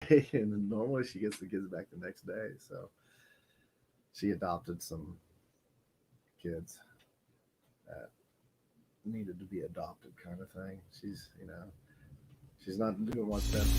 day, and normally she gets the kids back the next day. So she adopted some kids that needed to be adopted, kind of thing. She's not doing what's best.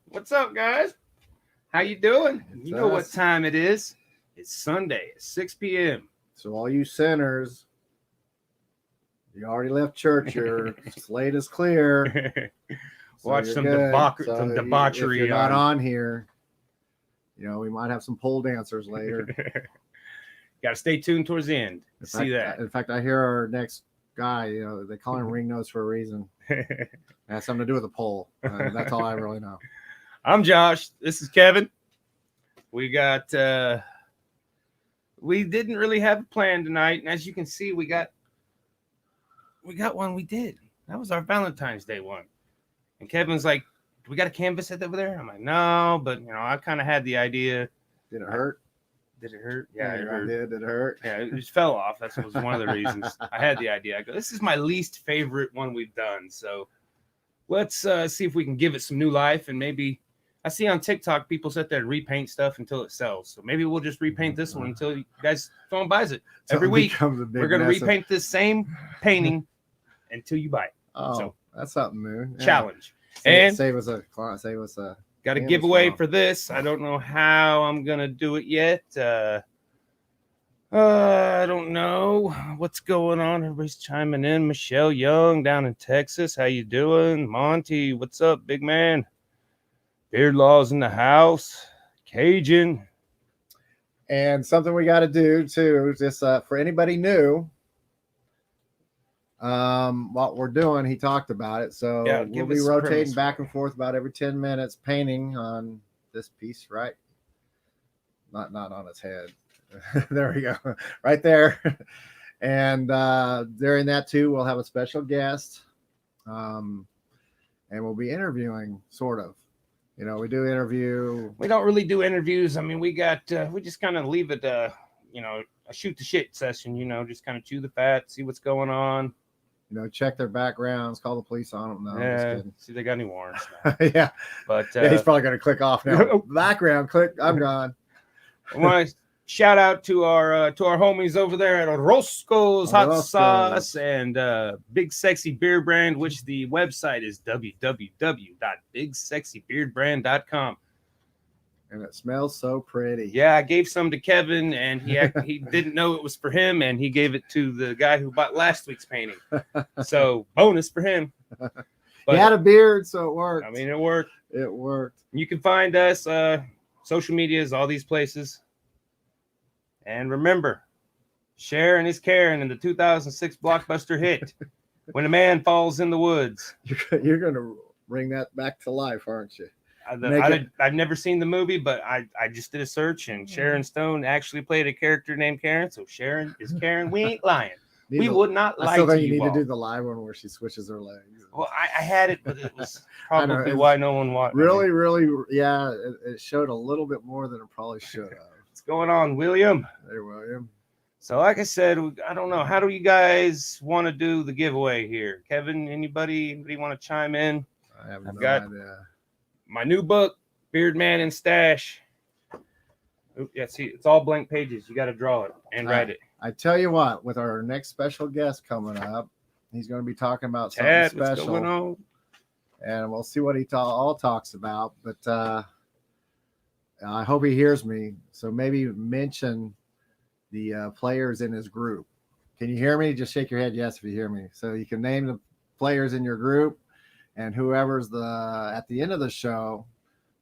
What's up, guys? How you doing? You know what time it is. It's Sunday at 6 p.m. So all you sinners, you already left church. Your slate is clear. Watch some debauchery. If you're not on here, we might have some pole dancers later. Got to stay tuned towards the end to see that. In fact, I hear our next guy, they call him Ring Nose for a reason. It has something to do with the pole. That's all I really know. I'm Josh. This is Kevin. We got we didn't really have a plan tonight, and as you can see, we got one. We did. That was our Valentine's Day one. And Kevin's like, "Do we got a canvas set over there?" I'm like, "No," but I kind of had the idea. Did it hurt? Did it hurt? Yeah, it hurt. Did it hurt? Yeah, it just fell off. That was one of the reasons. I had the idea. I go, "This is my least favorite one we've done." So let's see if we can give it some new life, and maybe. I see on TikTok people sit there and repaint stuff until it sells. So maybe we'll just repaint this one until you guys someone buys it. Every week we're going to repaint this same painting until you buy it. Oh, so that's something new. Yeah. Challenge. Save us a got a giveaway for this. I don't know how I'm going to do it yet. I don't know what's going on. Everybody's chiming in. Michelle Young down in Texas. How you doing? Monty, what's up, big man? Beard Law's in the house. Cajun. And something we got to do too, just for anybody new, what we're doing, he talked about it. So we'll be rotating back and forth about every 10 minutes, painting on this piece, right? Not on his head. There we go. Right there. And during that too, we'll have a special guest. And we'll be interviewing, sort of. We do interview. We don't really do interviews. I mean, we just kind of leave it, a shoot the shit session, just kind of chew the fat, see what's going on. Check their backgrounds, call the police on them. No, yeah, just see if they got any warrants. Yeah. But he's probably going to click off now. Background, click, I'm gone. I want to shout out to our homies over there at Roscoe's Hot Sauce and Big Sexy Beard Brand, which the website is www.bigsexybeardbrand.com. And it smells so pretty. Yeah, I gave some to Kevin, and he didn't know it was for him, and he gave it to the guy who bought last week's painting. So bonus for him. But he had a beard, so it worked. I mean, it worked. It worked. You can find us social medias, all these places. And remember, Sharon is Karen in the 2006 blockbuster hit, When a Man Falls in the Woods. You're going to bring that back to life, aren't you? I've never seen the movie, but I just did a search, and Sharon Stone actually played a character named Karen. So Sharon is Karen. We ain't lying. We would not lie to you. I still think you need to do the live one where she switches her legs. Well, I had it, but it was probably why no one watched. Really, yeah, it showed a little bit more than it probably should have. What's going on, William? Hey, William. So, like I said, I don't know. How do you guys want to do the giveaway here? Kevin, anybody want to chime in? I've got idea. My new book, Beard Man and Stash. Yeah, see, it's all blank pages. You got to draw it and write it. I tell you what, with our next special guest coming up, he's going to be talking about something special. What's going on? And we'll see what he all talks about. But I hope he hears me. So maybe mention the players in his group. Can you hear me? Just shake your head yes if you hear me. So you can name the players in your group, and whoever's at the end of the show,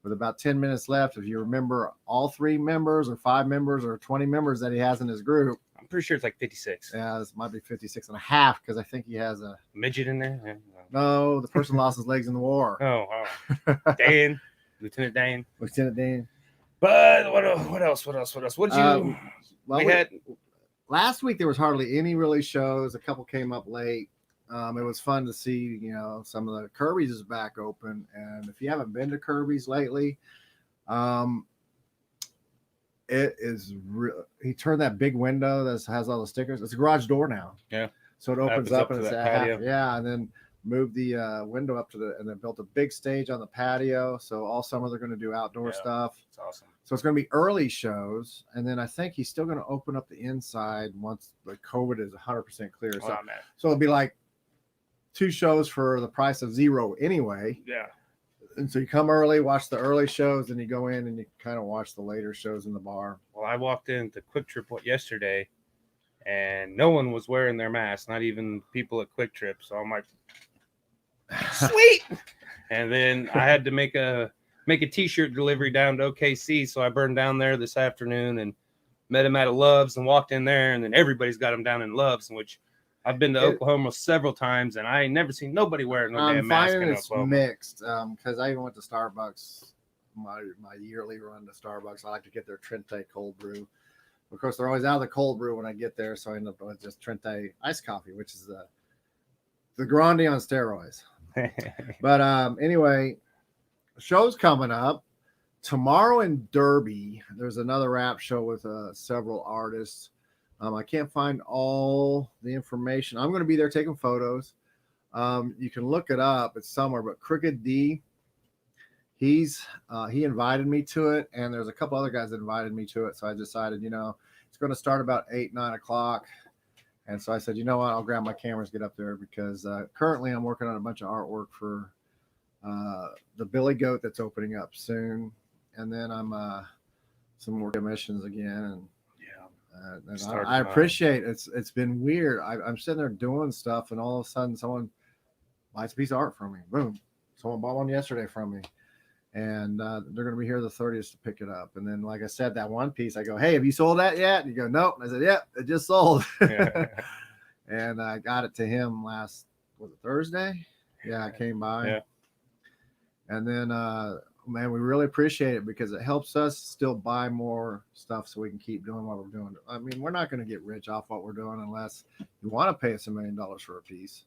with about 10 minutes left. If you remember all 3 members or 5 members or 20 members that he has in his group. I'm pretty sure it's like 56. Yeah, this might be 56 and a half because I think he has a midget in there. Yeah. No, the person lost his legs in the war. Oh. Dan. Lieutenant Dan. Lieutenant Dan. But what else? What did you well, last week there was hardly any really shows. A couple came up late. It was fun to see, some of the Kirby's is back open. And if you haven't been to Kirby's lately, it is he turned that big window that has all the stickers. It's a garage door now. Yeah. So it opens up and it's and then moved the window up and then built a big stage on the patio. So all summer they're going to do outdoor stuff. It's awesome. So it's going to be early shows, and then I think he's still going to open up the inside once the COVID is 100% clear. So it'll be like 2 shows for the price of 0 anyway. Yeah. And so you come early, watch the early shows, and you go in and you kind of watch the later shows in the bar. Well, I walked into Quick Trip yesterday, and no one was wearing their mask, not even people at Quick Trip. So I'm like, sweet. And then I had to make a t-shirt delivery down to OKC, so I burned down there this afternoon and met him at a Love's and walked in there, and then everybody's got him down in Love's, which I've been to Oklahoma several times, and I ain't never seen nobody wearing no damn mask in Oklahoma. It's mixed because I even went to Starbucks, my yearly run to Starbucks. I like to get their Trente cold brew. Of course, they're always out of the cold brew when I get there, so I end up with just Trente iced coffee, which is the Grande on steroids. But anyway, show's coming up tomorrow in Derby. There's another rap show with several artists. I can't find all the information. I'm going to be there taking photos. You can look it up. It's somewhere, but Crooked D, he invited me to it, and there's a couple other guys that invited me to it. So I decided, it's going to start about 8-9 o'clock. And so I said, you know what, I'll grab my cameras, get up there, because currently I'm working on a bunch of artwork for the Billy Goat that's opening up soon. And then I'm some more commissions again. And I appreciate it. It's been weird. I'm sitting there doing stuff, and all of a sudden someone buys a piece of art from me. Boom. Someone bought one yesterday from me. And they're going to be here the 30th to pick it up. And then, like I said, that one piece, I go, hey, have you sold that yet? And you go, nope. And I said, yep, it just sold. And I got it to him was it Thursday? Yeah, I came by. Yeah. And then, man, we really appreciate it because it helps us still buy more stuff so we can keep doing what we're doing. I mean, we're not going to get rich off what we're doing unless you want to pay us $1 million for a piece.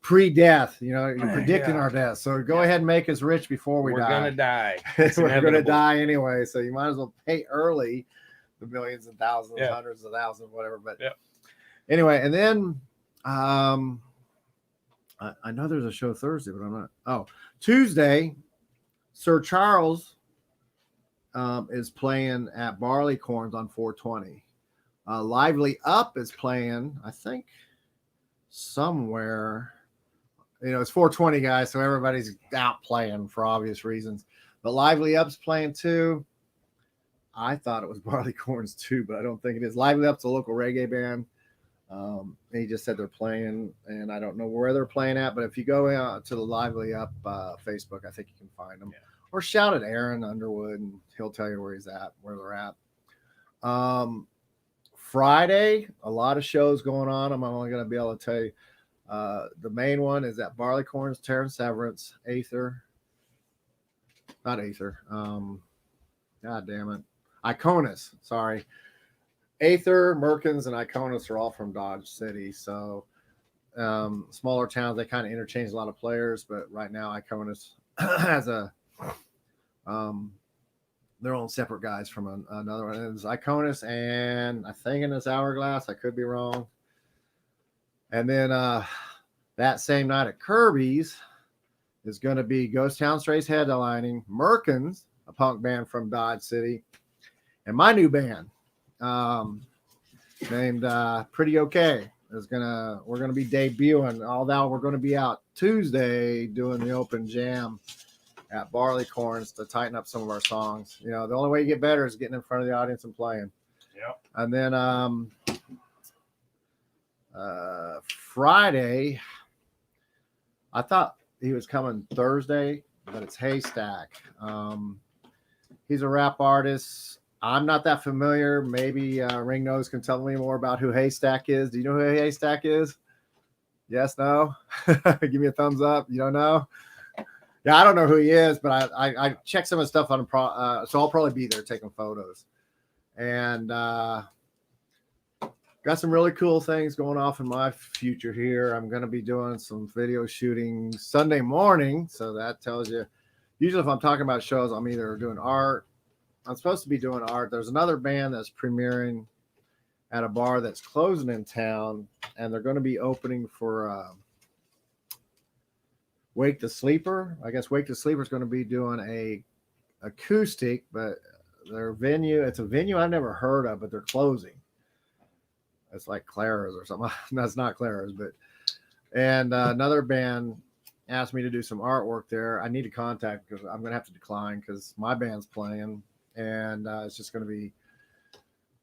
Pre-death, you're predicting our death. So go ahead and make us rich before we're die. Gonna die. We're gonna die anyway. So you might as well pay early the millions and thousands, hundreds of thousands, whatever. But anyway, and then I know there's a show Thursday, but I'm not. Oh, Tuesday, Sir Charles is playing at Barleycorns on 420. Lively Up is playing, I think, somewhere. It's 420, guys, so everybody's out playing for obvious reasons. But Lively Up's playing too. I thought it was Barleycorns too, but I don't think it is. Lively Up's a local reggae band. He just said they're playing, and I don't know where they're playing at. But if you go out to the Lively Up Facebook, I think you can find them. Yeah. Or shout at Aaron Underwood, and he'll tell you where they're at. Friday, a lot of shows going on. I'm only going to be able to tell you. The main one is at Barleycorns, Terrence Severance, not Aether. God damn it. Iconis, sorry. Aether, Merkins, and Iconis are all from Dodge City. So smaller towns, they kind of interchange a lot of players, but right now Iconis has their own separate guys from another one. It's Iconis, and I think in this Hourglass, I could be wrong. And then that same night at Kirby's is going to be Ghost Town Strays headlining, Merkins, a punk band from Dodge City, and my new band named Pretty Okay we're gonna be debuting. Although we're going to be out Tuesday doing the open jam at Barleycorns to tighten up some of our songs. The only way you get better is getting in front of the audience and playing. Yep. And then Friday, I thought he was coming Thursday, but it's Haystack. He's a rap artist. I'm not that familiar. Maybe Ring Nose can tell me more about who Haystack is. Do you know who Haystack is? Yes, no? Give me a thumbs up. You don't know? Yeah, I don't know who he is, but I checked some of his stuff on so I'll probably be there taking photos. And got some really cool things going off in my future here. I'm going to be doing some video shooting Sunday morning. So that tells you, usually if I'm talking about shows, I'm either doing art. I'm supposed to be doing art. There's another band that's premiering at a bar that's closing in town, and they're going to be opening for Wake the Sleeper. I guess Wake the Sleeper is going to be doing a acoustic, but their venue, it's a venue I've never heard of, but they're closing. It's like Clara's or something. That's not Clara's, but and another band asked me to do some artwork there. I need to contact because I'm going to have to decline because my band's playing, and it's just going to be,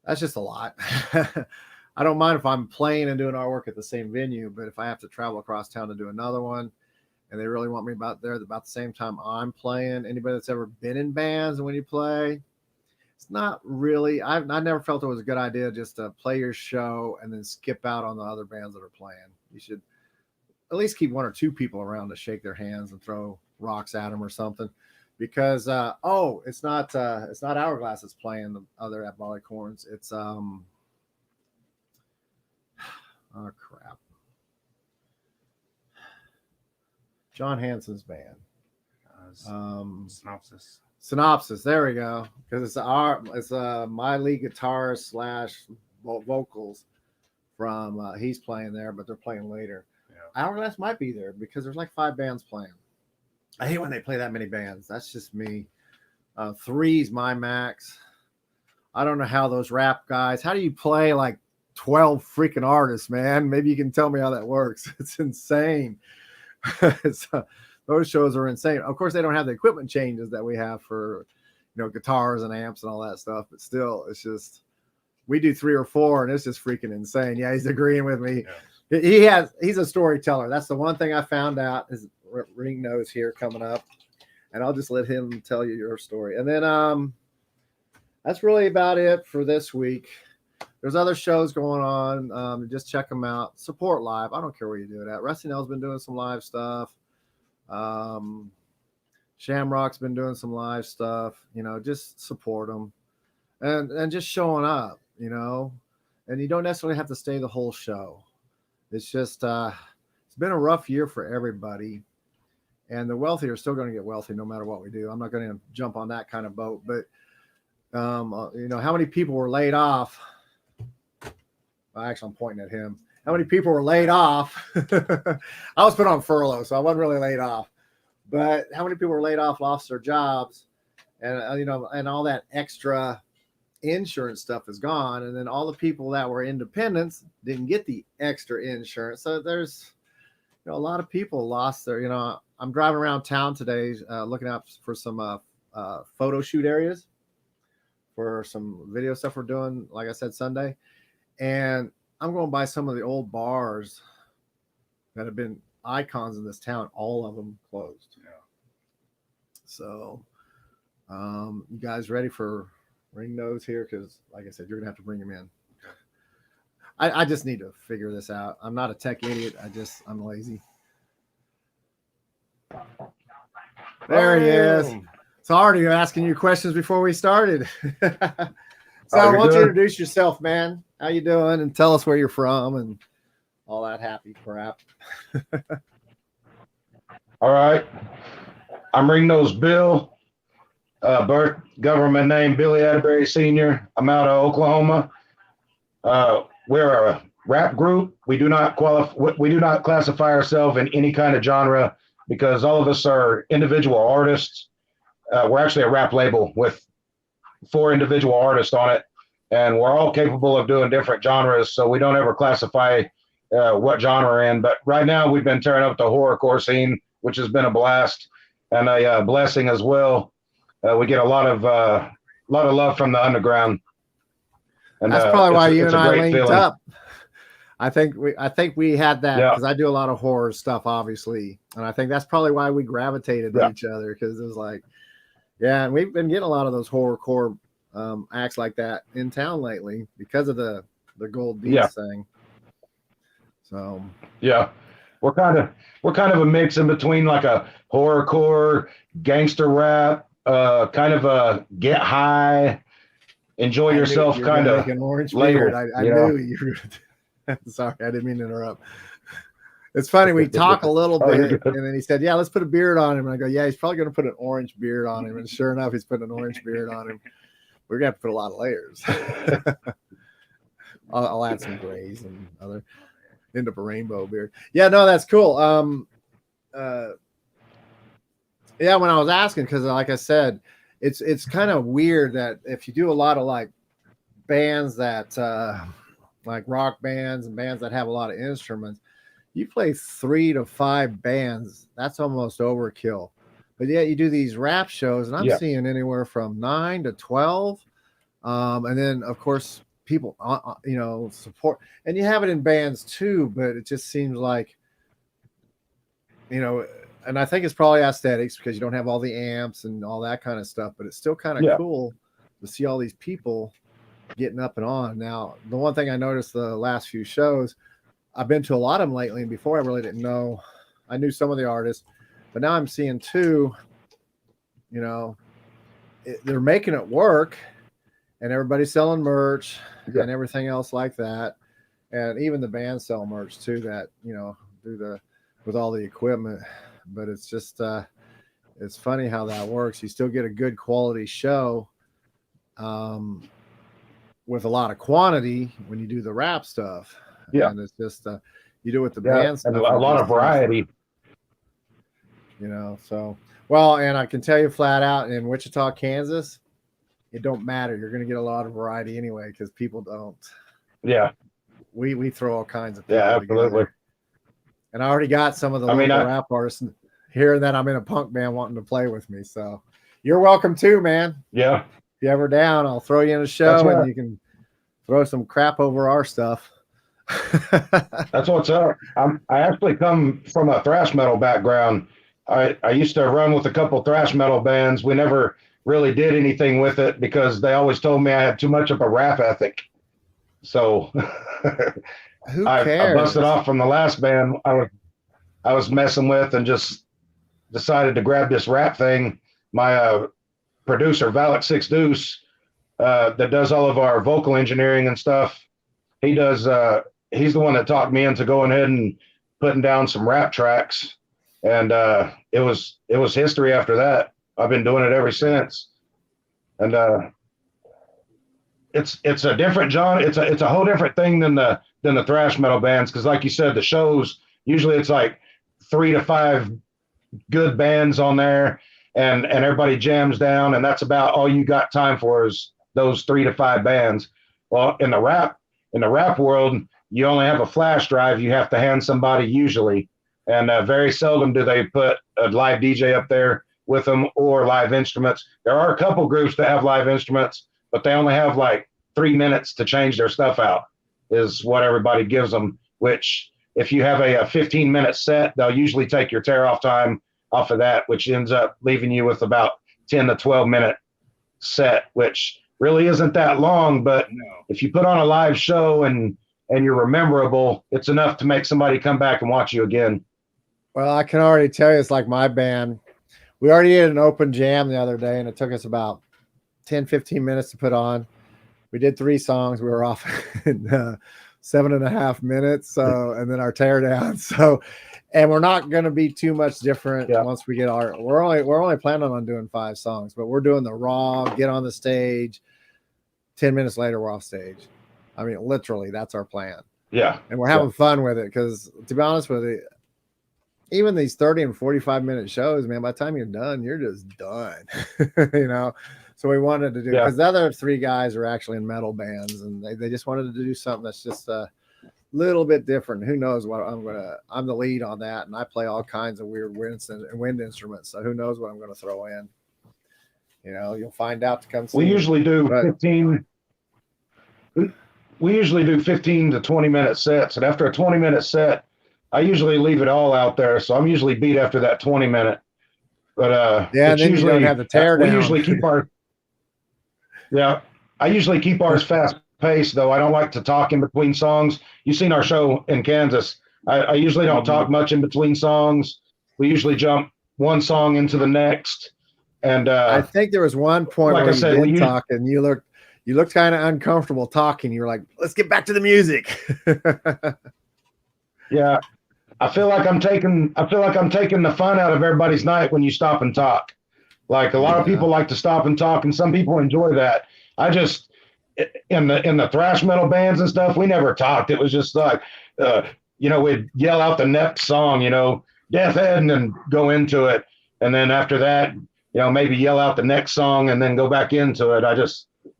that's just a lot. I don't mind if I'm playing and doing artwork at the same venue, but if I have to travel across town to do another one, and they really want me about the same time I'm playing, anybody that's ever been in bands and when you play, it's not really, I never felt it was a good idea just to play your show and then skip out on the other bands that are playing. You should at least keep one or two people around to shake their hands and throw rocks at them or something. Because it's not Hourglass that's playing the other at Barleycorns. It's oh crap. John Hansen's band. Synopsis. There we go. Because it's my lead guitarist / vocals from he's playing there, but they're playing later. Yeah. Hourglass might be there because there's like 5 bands playing. I hate when they play that many bands. That's just me. 3's my max. I don't know how those rap guys, how do you play like 12 freaking artists, man? Maybe you can tell me how that works. It's insane. Those shows are insane. Of course, they don't have the equipment changes that we have for, guitars and amps and all that stuff. But still, it's just, we do 3 or 4 and it's just freaking insane. Yeah, he's agreeing with me. Yeah. He's a storyteller. That's the one thing I found out is Ring Nose here coming up, and I'll just let him tell you your story. And then that's really about it for this week. There's other shows going on. Just check them out. Support live. I don't care where you do it at. Rusty Nell's been doing some live stuff. Shamrock's been doing some live stuff. Just support them and just showing up. And you don't necessarily have to stay the whole show. It's just it's been a rough year for everybody. And the wealthy are still going to get wealthy no matter what we do. I'm not going to jump on that kind of boat. But, how many people were laid off? Well, actually, I'm pointing at him. How many people were laid off? I was put on furlough, so I wasn't really laid off. But how many people were laid off, lost their jobs? And, and all that extra insurance stuff is gone. And then all the people that were independents didn't get the extra insurance. So there's, a lot of people lost their, I'm driving around town today looking out for some photo shoot areas for some video stuff we're doing, like I said, Sunday. And I'm going by some of the old bars that have been icons in this town. All of them closed. Yeah. So you guys ready for Ring Nose here? Because, like I said, you're going to have to bring him in. I just need to figure this out. I'm not a tech idiot. I'm lazy. There he is. So already asking you questions before we started. So I want you to introduce yourself, man. How you doing? And tell us where you're from and all that happy crap. All right. I'm Ring Nose Bill. Birth government name Billy Atterbury Sr. I'm out of Oklahoma. We're a rap group. We do not classify ourselves in any kind of genre because all of us are individual artists. We're actually a rap label with 4 individual artists on it, and we're all capable of doing different genres, so we don't ever classify what genre we're in. But right now we've been tearing up the horrorcore scene, which has been a blast and a blessing as well. We get a lot of love from the underground. And that's probably why you and I linked up. I think we had that because I do a lot of horror stuff, obviously, and I think that's probably why we gravitated to each other, because it was like, yeah, and we've been getting a lot of those horrorcore acts like that in town lately because of the Gold Beast thing. So we're kind of a mix in between like a horrorcore, gangster rap, kind of a get high, enjoy yourself kind of an orange label. Beard. I knew you were. Sorry, I didn't mean to interrupt. It's funny, we talk a little bit, and then he said, "Yeah, let's put a beard on him." And I go, "Yeah, he's probably going to put an orange beard on him." And sure enough, he's putting an orange beard on him. We're going to have to put a lot of layers. I'll add some grays and other, end up a rainbow beard. Yeah, no, that's cool. Yeah, when I was asking, because like I said, it's kind of weird that if you do a lot of like bands that like rock bands and bands that have a lot of instruments, you play 3 to 5 bands, that's almost overkill. But yet you do these rap shows, and I'm seeing anywhere from 9 to 12, and then of course people support, and you have it in bands too, but it just seems like, and I think it's probably aesthetics because you don't have all the amps and all that kind of stuff, but it's still kind of cool to see all these people getting up and on. Now, the one thing I noticed the last few shows, I've been to a lot of them lately, and before I really didn't know. I knew some of the artists, but now I'm seeing too, they're making it work, and everybody's selling merch and everything else like that. And even the bands sell merch too, that, with all the equipment. But it's just, it's funny how that works. You still get a good quality show, with a lot of quantity when you do the rap stuff. And it's just you do it with the band stuff, and a lot of variety, so well. And I can tell you flat out, in Wichita, Kansas, it don't matter, you're going to get a lot of variety anyway, because people don't. We throw all kinds of people absolutely together. And I already got some of the local rap artists hearing that I'm in a punk band wanting to play with me, so you're welcome too, man. If you ever down, I'll throw you in a show, and you can throw some crap over our stuff. That's what's up. I actually come from a thrash metal background. I used to run with a couple thrash metal bands. We never really did anything with it because they always told me I had too much of a rap ethic. So who cares? I busted off from the last band I was messing with, and just decided to grab this rap thing. My producer, Valak Six Deuce, that does all of our vocal engineering and stuff, he does. He's the one that talked me into going ahead and putting down some rap tracks, and it was history after that. I've been doing it ever since, and it's a different genre. It's a whole different thing than the thrash metal bands, because like you said, the shows usually it's like 3 to 5 good bands on there, and everybody jams down, and that's about all you got time for is those 3 to 5 bands. Well, in the rap world, you only have a flash drive you have to hand somebody usually, and very seldom do they put a live DJ up there with them or live instruments. There are a couple groups that have live instruments, but they only have like 3 minutes to change their stuff out is what everybody gives them, which if you have a 15-minute set, they'll usually take your tear off time off of that, which ends up leaving you with about 10 to 12-minute set, which really isn't that long. But if you put on a live show and you're memorable, it's enough to make somebody come back and watch you again. Well, I can already tell you, it's like my band. We already did an open jam the other day, and it took us about 10, 15 minutes to put on. We did 3 songs. We were off in 7.5 minutes. So, and then our tear down. So, and we're not going to be too much different once we get we're only planning on doing 5 songs, but we're doing the raw, get on the stage. 10 minutes later, we're off stage. I mean, literally, that's our plan. Yeah. And we're having fun with it, because to be honest with you, even these 30 and 45-minute shows, man, by the time you're done, you're just done. So we wanted to do, because the other 3 guys are actually in metal bands, and they just wanted to do something that's just a little bit different. Who knows what I'm the lead on that, and I play all kinds of weird wind instruments. So who knows what I'm going to throw in. You'll find out to come see. We usually do 15. we usually do 15 to 20-minute sets, and after a 20-minute set, I usually leave it all out there. So I'm usually beat after that 20-minute. But yeah, then usually, you don't have to tear down. We usually keep our I usually keep ours fast paced, though. I don't like to talk in between songs. You've seen our show in Kansas. I usually don't talk much in between songs. We usually jump one song into the next. And I think there was one point like where I said, you did talk, and you looked kind of uncomfortable talking. You were like, "Let's get back to the music." Yeah, I feel like I'm taking the fun out of everybody's night when you stop and talk. Like a lot of people like to stop and talk, and some people enjoy that. I just in the thrash metal bands and stuff, we never talked. It was just like, we'd yell out the next song, Death Head, and then go into it, and then after that, maybe yell out the next song and then go back into it.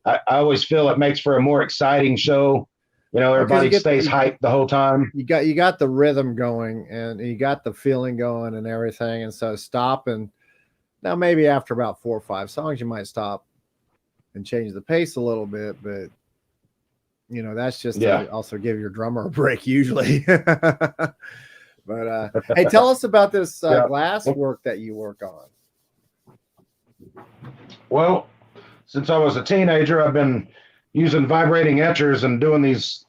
I always feel it makes for a more exciting show. Everybody stays hyped the whole time. You got the rhythm going, and you got the feeling going and everything, and so stop and. Now, maybe after about 4 or 5 songs, you might stop and change the pace a little bit, but that's just to also give your drummer a break usually. But hey, tell us about this glass work that you work on. Well, since I was a teenager, I've been using vibrating etchers and doing these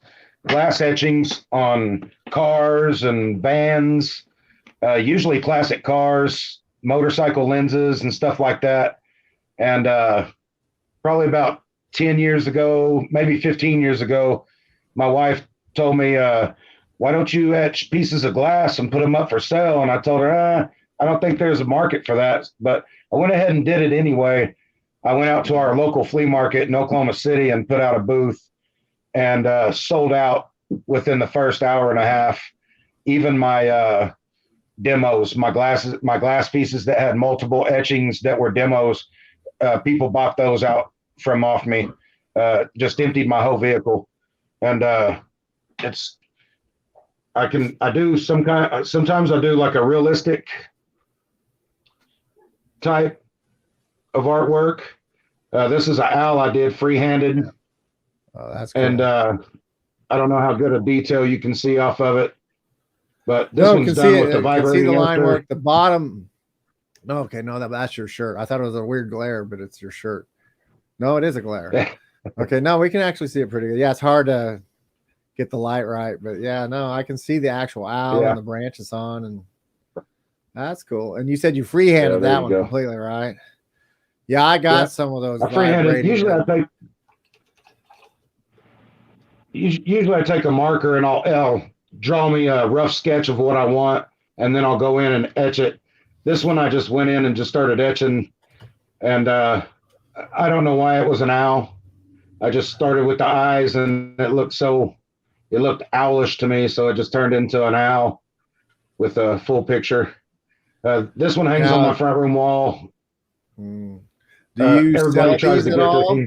glass etchings on cars and vans, usually classic cars, motorcycle lenses and stuff like that. And probably about 10 years ago, maybe 15 years ago, my wife told me, why don't you etch pieces of glass and put them up for sale? And I told her, I don't think there's a market for that. But I went ahead and did it anyway. I went out to our local flea market in Oklahoma City and put out a booth, and sold out within the first hour and a half. Even my demos, my glass pieces that had multiple etchings that were demos, people bought those out from off me. Just emptied my whole vehicle. And sometimes I do like a realistic type of artwork. This is an owl I did free-handed. Oh, that's cool. And I don't know how good a detail you can see off of it. But this one's done with the vibrating. See the line work, the bottom. No, okay, no, that's your shirt. I thought it was a weird glare, but it's your shirt. No, it is a glare. Okay, no, we can actually see it pretty good. Yeah, it's hard to get the light right, but yeah, no, I can see the actual owl and the branches on, and that's cool. And you said you freehanded that one completely, right? Yeah, I got some of those. Usually I take a marker and I'll draw me a rough sketch of what I want, and then I'll go in and etch it. This one I just went in and just started etching, and I don't know why it was an owl. I just started with the eyes, and it looked owlish to me, so it just turned into an owl with a full picture. This one hangs on my front room wall. Do you everybody tries to get all?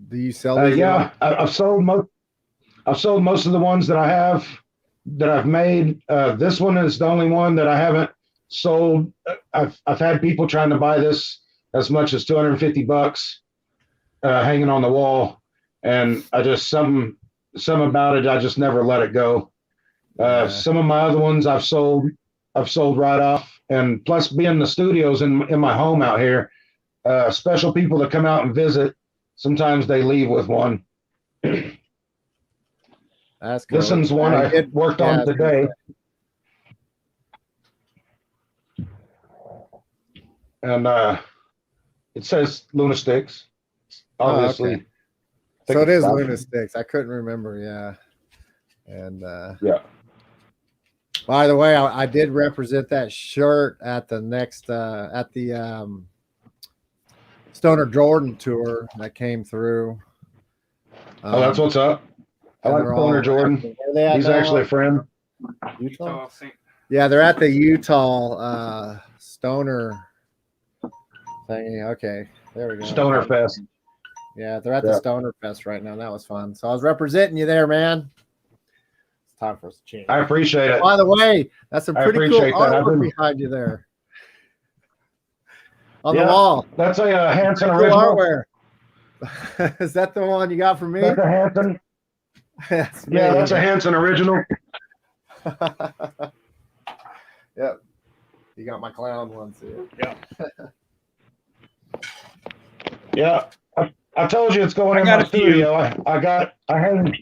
Do you sell these? Yeah, I've sold most of the ones that I've made. This one is the only one that I haven't sold. I've had people trying to buy this as much as $250 hanging on the wall, and I just some about it I just never let it go. Some of my other ones I've sold right off, and plus being the studios in my home out here, special people that come out and visit, sometimes they leave with one. That's cool. This one's one I worked on today. And it says Luna Sticks, obviously. Oh, okay. So it is Luna Sticks. I couldn't remember, yeah. And yeah. By the way, I did represent that shirt at the next at the Stoner Jordan tour that came through. Oh, that's what's up. I like Stoner Jordan. He's actually a friend. Utah? Yeah, they're at the Utah Stoner thingy. Okay, there we go. Stoner Fest. Yeah, they're at the Stoner Fest right now. That was fun. So I was representing you there, man. It's time for us to change. I appreciate it. By the way, that's some pretty cool artwork behind you there. On the wall. That's a Hansen original. Artware. Is that the one you got for me? That's a Hansen. That's yeah, that's a Hansen original. Yep. You got my clown ones here. Yeah. Yeah. I told you it's going in my studio. I hang.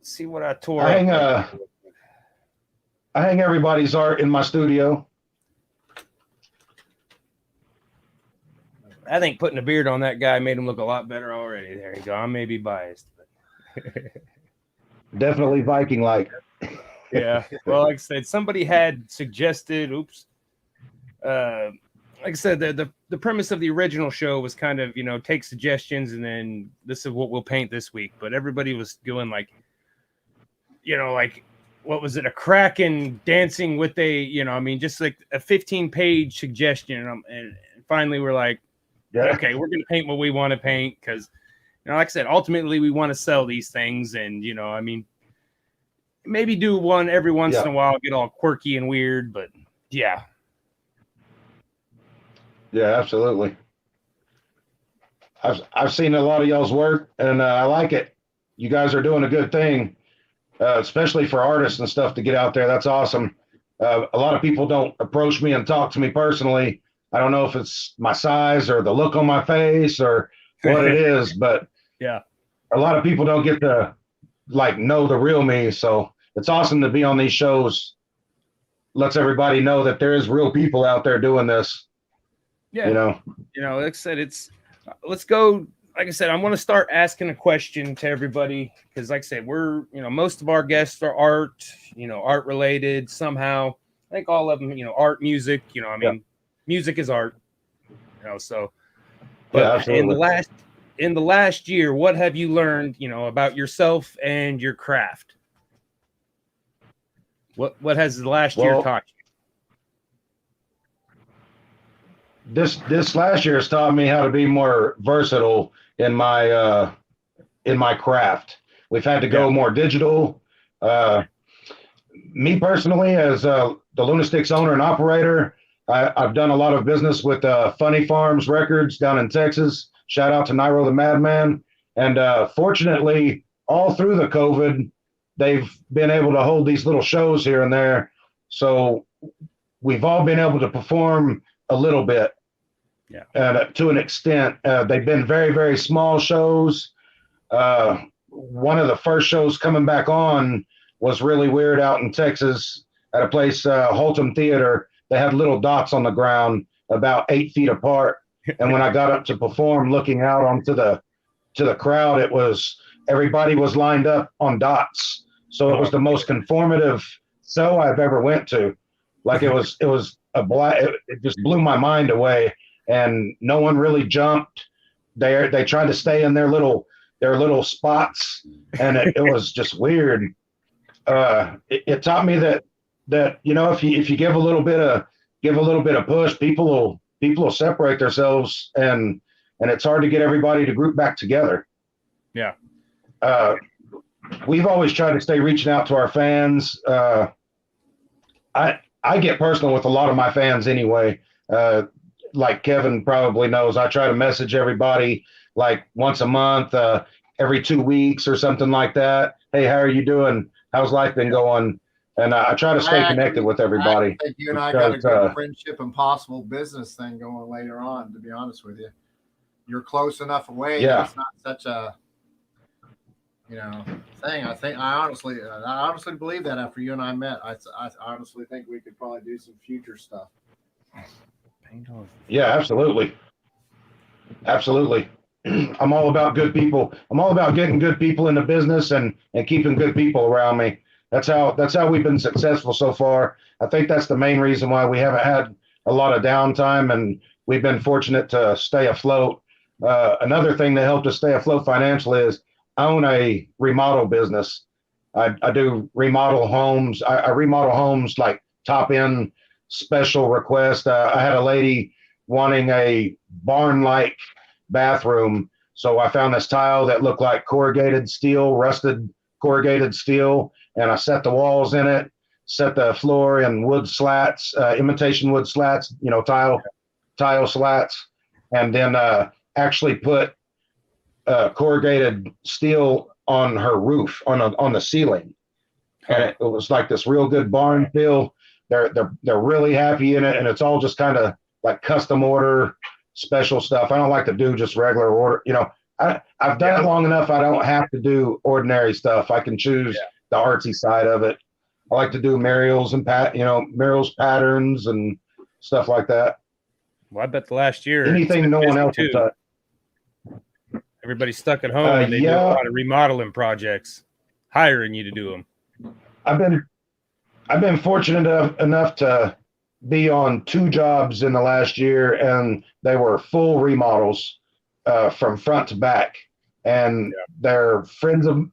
See what I tore up. I hang everybody's art in my studio. I think putting a beard on that guy made him look a lot better already. There you go. I may be biased, but definitely Viking-like. Yeah. Well, like I said, somebody had suggested. Like I said, the premise of the original show was kind of, take suggestions and then this is what we'll paint this week. But everybody was doing like what was it? A Kraken dancing with just like a 15-page suggestion. And finally we're like, okay, we're going to paint what we want to paint. Cause like I said, ultimately we want to sell these things and, maybe do one every once in a while, get all quirky and weird, but yeah. Yeah, absolutely. I've seen a lot of y'all's work and I like it. You guys are doing a good thing. Especially for artists and stuff to get out there. That's awesome. A lot of people don't approach me and talk to me personally. I don't know if it's my size or the look on my face or what it is, but yeah, a lot of people don't get to know the real me. So it's awesome to be on these shows. Lets everybody know that there is real people out there doing this. Yeah. Like I said, let's go. Like I said, I'm going to start asking a question to everybody because, like I said, we're, most of our guests are art related somehow. I think all of them, art, music, music is art, so. But in the last year, what have you learned, about yourself and your craft? What has the last year taught you? This last year has taught me how to be more versatile in my craft. We've had to go more digital. Me personally, as the Lunatics owner and operator, I've done a lot of business with Funny Farms Records down in Texas. Shout out to Nairo the Madman. And fortunately, all through the COVID, they've been able to hold these little shows here and there. So we've all been able to perform a little bit. Yeah. To an extent, they've been very, very small shows. One of the first shows coming back on was really weird out in Texas at a place, Holtum Theater. They had little dots on the ground about 8 feet apart. And when I got up to perform, looking out onto the crowd, everybody was lined up on dots. So it was the most conformative show I've ever went to. Like it was it just blew my mind away. And no one really jumped. They tried to stay in their little spots, and it was just weird. It taught me that if you give a little bit of push, people will separate themselves, and it's hard to get everybody to group back together. Yeah. We've always tried to stay reaching out to our fans. I get personal with a lot of my fans anyway. Like Kevin probably knows, I try to message everybody like once a month, every 2 weeks or something like that. Hey, how are you doing? How's life been going? And I try to stay connected with everybody. I think you and I got a good friendship and possible business thing going later on, to be honest with you. You're close enough away. Yeah. It's not such a, thing. I honestly believe that after you and I met. I honestly think we could probably do some future stuff. Yeah, absolutely. Absolutely. I'm all about good people. I'm all about getting good people in the business and keeping good people around me. That's how we've been successful so far. I think that's the main reason why we haven't had a lot of downtime, and we've been fortunate to stay afloat. Another thing that helped us stay afloat financially is I own a remodel business. I do remodel homes. I remodel homes like top end special request. I had a lady wanting a barn-like bathroom, so I found this tile that looked like corrugated steel, rusted corrugated steel, and I set the walls in it, set the floor in wood slats, imitation wood slats, tile slats, and then actually put corrugated steel on her roof, on the ceiling. And it was like this real good barn feel. They're really happy in it, and it's all just kind of like custom order special stuff. I don't like to do just regular order. I've done it long enough. I don't have to do ordinary stuff. I can choose the artsy side of it. I like to do Muriel's and Muriel's patterns and stuff like that. Well, I bet the last year anything no one else will touch. Everybody's stuck at home and they do a lot of remodeling projects, hiring you to do them. I've been fortunate enough to be on 2 jobs in the last year, and they were full remodels from front to back, and they're friends of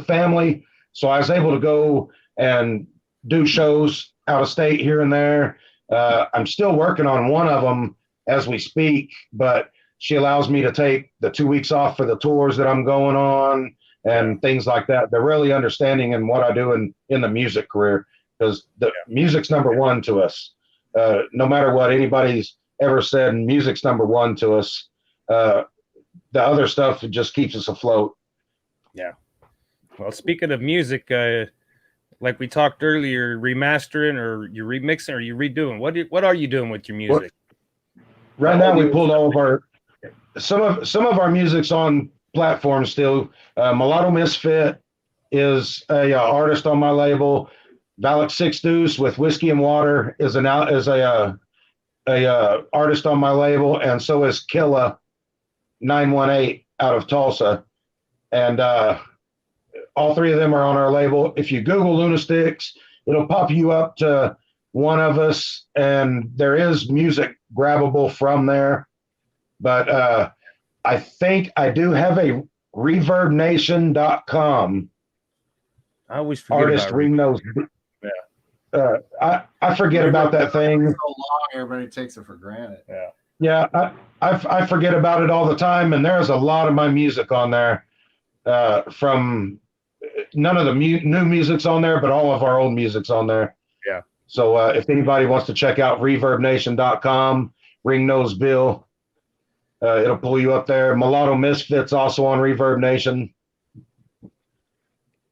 family. So I was able to go and do shows out of state here and there. I'm still working on one of them as we speak, but she allows me to take the 2 weeks off for the tours that I'm going on and things like that. They're really understanding in what I do in the music career, because the music's number one to us. No matter what anybody's ever said, music's number one to us. The other stuff just keeps us afloat. Yeah. Well, speaking of music, like we talked earlier, remastering or you're remixing or you're redoing. What are you doing with your music? Right now, we pulled all of our some of our music's on platforms still. Mulatto Misfit is a artist on my label. Valak 6 Deuce with Whiskey and Water is a artist on my label, and so is Killa 918 out of Tulsa, and all 3 of them are on our label. If you Google Lunatics, it'll pop you up to one of us, and there is music grabbable from there. But I think I do have a ReverbNation.com. I always forget artist about Ring Nose. I forget about that thing. So long, everybody takes it for granted. I forget about it all the time, and there's a lot of my music on there. From none of the new music's on there, but all of our old music's on there. Yeah. So if anybody wants to check out ReverbNation.com, Ring Nose Bill, it'll pull you up there. Mulatto Misfits also on Reverb Nation.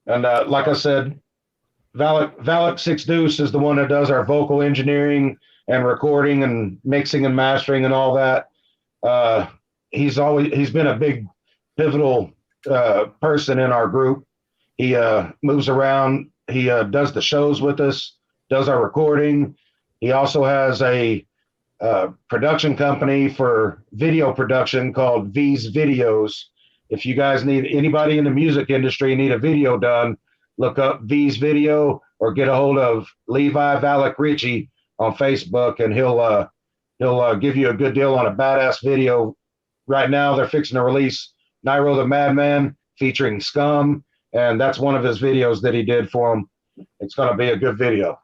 And like I said, Valak 6 Deuce is the one that does our vocal engineering and recording and mixing and mastering and all that. He's been a big pivotal person in our group. He moves around. He does the shows with us, does our recording. He also has a production company for video production called V's Videos. If you guys anybody in the music industry need a video done, look up V's Video or get a hold of Levi Valak Ritchie on Facebook, and he'll give you a good deal on a badass video. Right now, they're fixing to release Nairo the Madman featuring Scum, and that's one of his videos that he did for him. It's going to be a good video.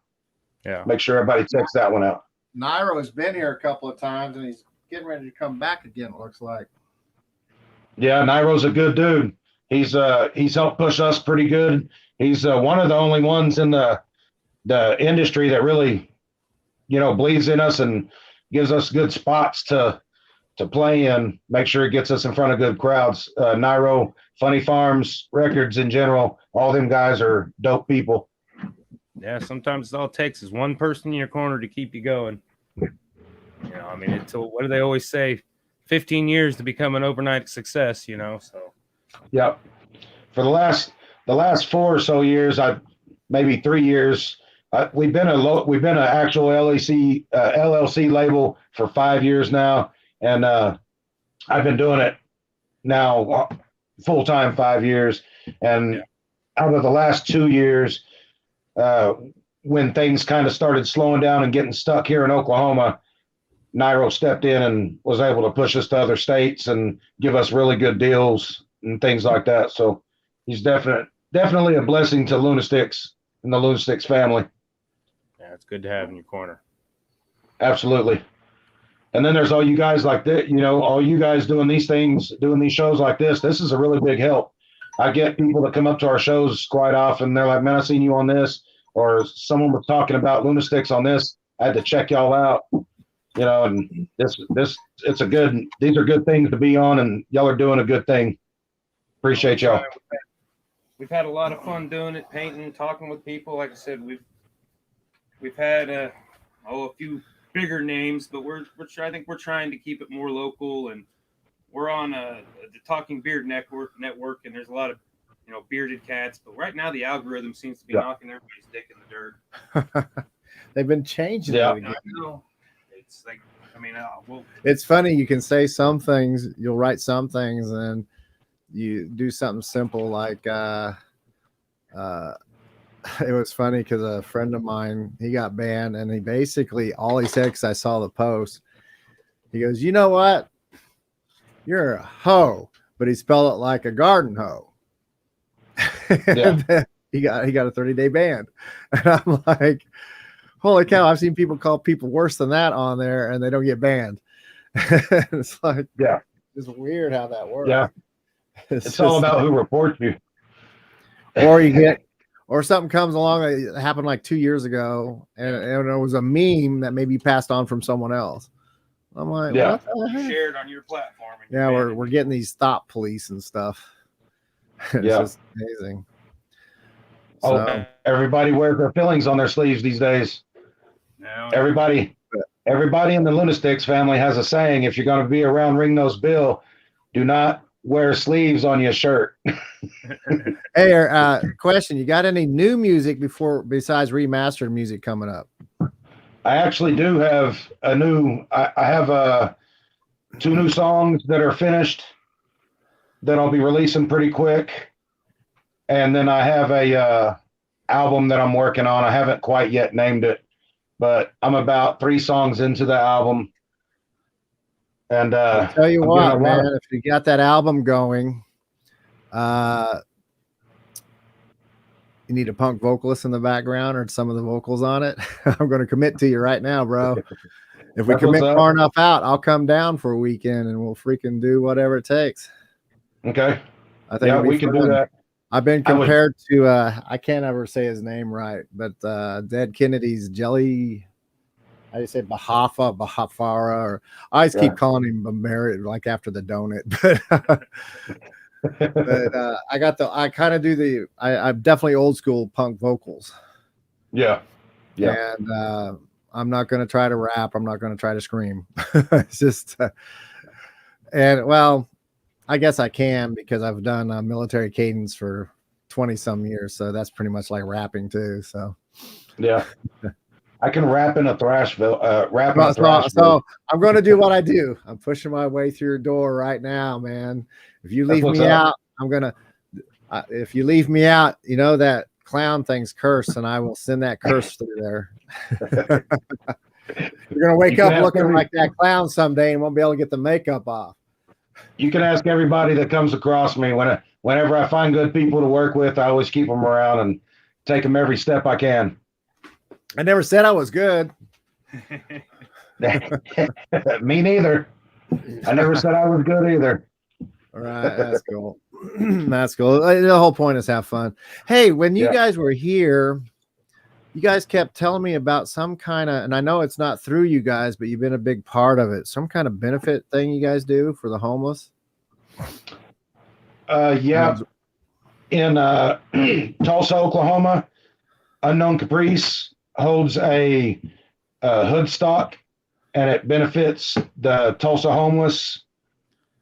Yeah. Make sure everybody checks that one out. Nairo has been here a couple of times, and he's getting ready to come back again, it looks like. Yeah, Nairo's a good dude. He's helped push us pretty good. He's one of the only ones in the industry that really, believes in us and gives us good spots to play in, make sure it gets us in front of good crowds. Nairo, Funny Farms Records in general, all them guys are dope people. Yeah, sometimes all it takes is one person in your corner to keep you going. What do they always say? 15 years to become an overnight success, so. Yep. For the last 4 or so years, maybe 3 years, we've been an actual LLC label for 5 years now, and I've been doing it now full time 5 years. And out of the last 2 years, when things kind of started slowing down and getting stuck here in Oklahoma, Nairo stepped in and was able to push us to other states and give us really good deals and things like that. So he's definitely a blessing to Lunatics and the Lunatics family. Yeah, it's good to have in your corner. Absolutely. And then there's all you guys like that, all you guys doing these things, doing these shows like this. This is a really big help. I get people that come up to our shows quite often. They're like, man, I seen you on this, or someone was talking about Lunatics on this. I had to check y'all out. you know, and these are good things to be on, and y'all are doing a good thing. Appreciate y'all. We've had a lot of fun doing it, painting, talking with people. Like I said, we've had a few bigger names, but I think we're trying to keep it more local, and we're on the Talking Beard network, and there's a lot of bearded cats. But right now, the algorithm seems to be knocking everybody's dick in the dirt. They've been changing it again. It's like, it's funny. You can say some things, you'll write some things, and you do something simple like it was funny because a friend of mine, he got banned, and he basically, all he said, because I saw the post, he goes, you know what, you're a hoe, but he spelled it like a garden hoe. Yeah. he got a 30-day ban. And I'm like, holy cow, I've seen people call people worse than that on there and they don't get banned. It's like, yeah, it's weird how that works. Yeah, it's all about who reports you. Or something comes along that happened like 2 years ago, and it was a meme that maybe passed on from someone else. I'm like, yeah, what the heck? Shared on your platform. Yeah, we're getting these stop police and stuff. It's just amazing. So, everybody wears their feelings on their sleeves these days. No, everybody in the Lunatics family has a saying: if you're going to be around Ringnose Bill, do not wear sleeves on your shirt. Hey, question: you got any new music besides remastered music coming up? I actually do have I have 2 new songs that are finished that I'll be releasing pretty quick, and then I have a album that I'm working on. I haven't quite yet named it, but I'm about 3 songs into the album. And I'll tell you what, man, if you got that album going, you need a punk vocalist in the background or some of the vocals on it. I'm going to commit to you right now, bro. If we commit far enough out, I'll come down for a weekend and we'll freaking do whatever it takes. Okay. I think we can do that. I've been compared to I can't ever say his name right, but Dead Kennedy's Jelly. I just say Bahafara, or I just keep calling him Bamari, like after the donut. But I kind of do I'm definitely old school punk vocals. Yeah. And I'm not going to try to rap. I'm not going to try to scream. It's just, and well, I guess I can because I've done military cadence for 20 some years. So that's pretty much like rapping too. So yeah. I can rap in a thrash. So I'm going to do what I do. I'm pushing my way through your door right now, man. If you leave me out, I'm going to, if you leave me out, you know, that clown thing's cursed, and I will send that curse through there. You're going to wake up looking like that clown someday and won't be able to get the makeup off. You can ask everybody that comes across me. Whenever I find good people to work with, I always keep them around and take them every step I can. I never said I was good. Me neither. I never said I was good either. All right, that's cool. That's cool. The whole point is have fun. Hey, when you guys were here, you guys kept telling me about some kind of, and I know it's not through you guys, but you've been a big part of it. Some kind of benefit thing you guys do for the homeless. Yeah. In Tulsa, Oklahoma, Unknown Caprice holds a hood stock, and it benefits the Tulsa homeless.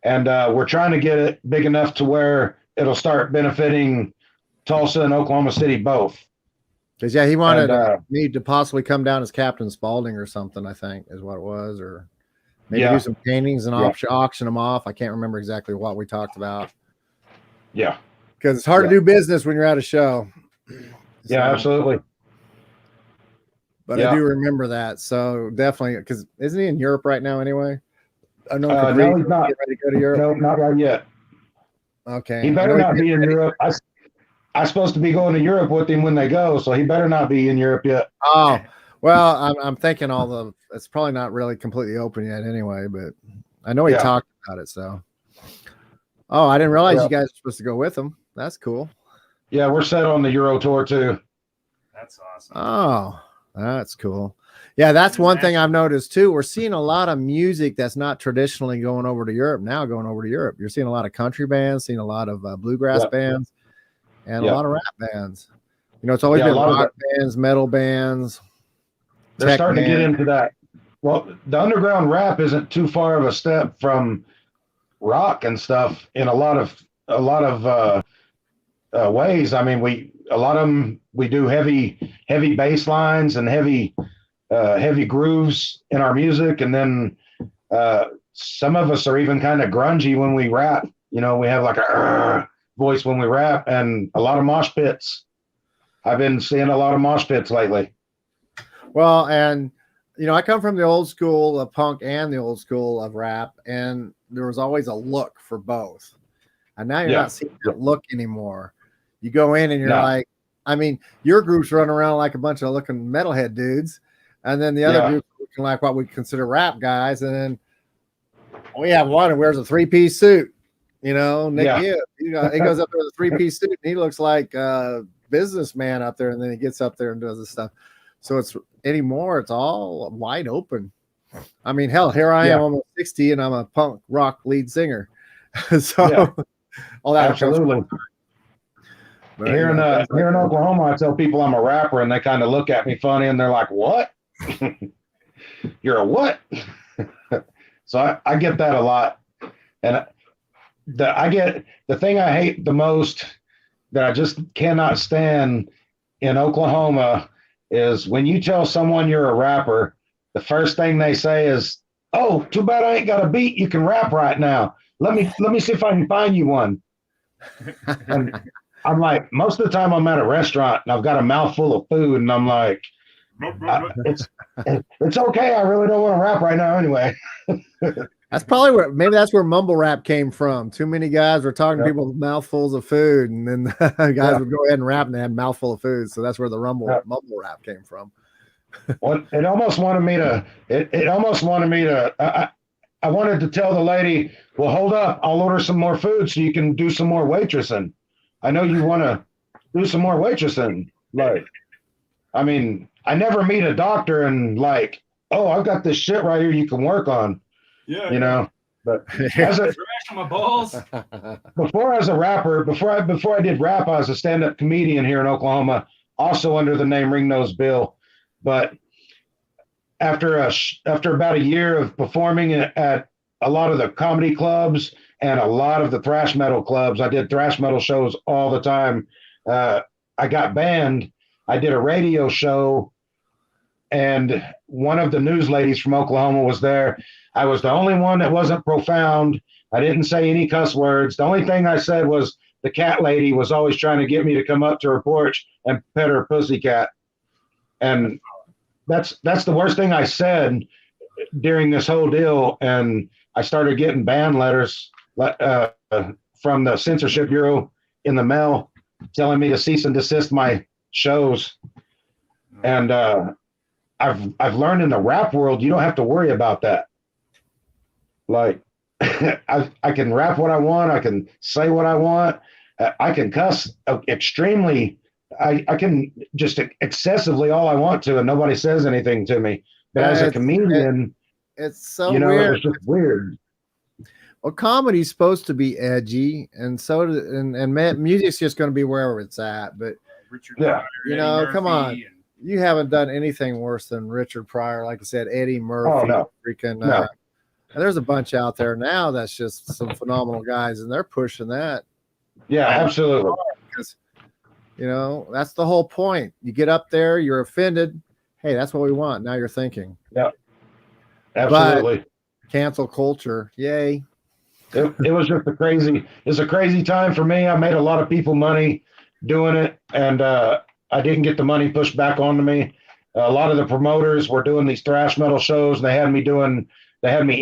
And we're trying to get it big enough to where it'll start benefiting Tulsa and Oklahoma City both. Because he wanted me to possibly come down as Captain Spaulding or something, I think is what it was, or maybe do some paintings and auction them off. I can't remember exactly what we talked about. Yeah, because it's hard to do business when you're at a show. Yeah, absolutely. But I do remember that. So definitely, because isn't he in Europe right now anyway? I know. No, he's not. Ready to go to Europe? No, not right yet. Okay. He better not be in Europe. I'm supposed to be going to Europe with him when they go, so he better not be in Europe yet. Oh, well, I'm thinking it's probably not really completely open yet anyway, but I know he talked about it. So, I didn't realize you guys were supposed to go with him. That's cool. Yeah, we're set on the Euro tour too. That's awesome. Oh, that's cool. Yeah, that's one thing I've noticed too. We're seeing a lot of music that's not traditionally going over to Europe now going over to Europe. You're seeing a lot of country bands, seeing a lot of bluegrass bands, and a lot of rap bands. You know, it's always been rock bands, metal bands. They're starting to get into that. Well, the underground rap isn't too far of a step from rock and stuff in a lot of ways. I mean, a lot of them we do heavy bass lines and heavy grooves in our music, and then some of us are even kind of grungy when we rap. You know, we have like a voice when we rap, and a lot of mosh pits. I've been seeing a lot of mosh pits lately. Well, and you know, I come from the old school of punk and the old school of rap, and there was always a look for both. And now you're not seeing that look anymore. You go in and you're like, I mean, your group's running around like a bunch of looking metalhead dudes, and then the other group looking like what we consider rap guys, and then we have one who wears a 3-piece suit. You know, Nick Gibb, he goes up there with a 3-piece suit, and he looks like a businessman up there, and then he gets up there and does this stuff. So it's all wide open. I mean, hell, here I am almost 60, and I'm a punk rock lead singer. So all that absolutely. But here in Oklahoma, I tell people I'm a rapper, and they kind of look at me funny, and they're like, "What? You're a what?" So I get that a lot, and the thing I hate the most that I just cannot stand in Oklahoma is when you tell someone you're a rapper, the first thing they say is, "Oh, too bad I ain't got a beat you can rap right now. Let me see if I can find you one." And I'm like, most of the time I'm at a restaurant and I've got a mouthful of food, and I'm like, it's okay. I really don't want to rap right now anyway. That's probably maybe that's where mumble rap came from. Too many guys were talking to people with mouthfuls of food, and then the guys would go ahead and rap, and they had a mouthful of food. So that's where the mumble rap came from. Well, it almost wanted me to. I wanted to tell the lady, "Well, hold up, I'll order some more food so you can do some more waitressing. I know you want to do some more waitressing." Like, I mean, I never meet a doctor and like, "Oh, I've got this shit right here you can work on." You know, but my balls. Before I did rap, I was a stand-up comedian here in Oklahoma, also under the name Ring Nose Bill. But after about a year of performing at a lot of the comedy clubs and a lot of the thrash metal clubs, I did thrash metal shows all the time. I got banned. I did a radio show, and one of the news ladies from Oklahoma was there. I was the only one that wasn't profound. I didn't say any cuss words. The only thing I said was the cat lady was always trying to get me to come up to her porch and pet her pussycat. And that's the worst thing I said during this whole deal. And I started getting ban letters from the Censorship Bureau in the mail telling me to cease and desist my shows. And I've learned in the rap world, you don't have to worry about that. Like, I can rap what I want. I can say what I want. I can cuss extremely. I can just excessively all I want to, and nobody says anything to me. But as a comedian, it's so weird. It's just weird. Well, comedy's supposed to be edgy, and so and music's just going to be wherever it's at. But Richard Pryor, Eddie come Murphy on. You haven't done anything worse than Richard Pryor. Like I said, Eddie Murphy. Oh, no. Freaking. No. And there's a bunch out there now that's just some phenomenal guys, and they're pushing that. Yeah, absolutely. Because, that's the whole point. You get up there, you're offended. Hey, that's what we want. Now you're thinking. Yeah, absolutely. But cancel culture. Yay. It was just it's a crazy time for me. I made a lot of people money doing it, and I didn't get the money pushed back onto me. A lot of the promoters were doing these thrash metal shows, and they had me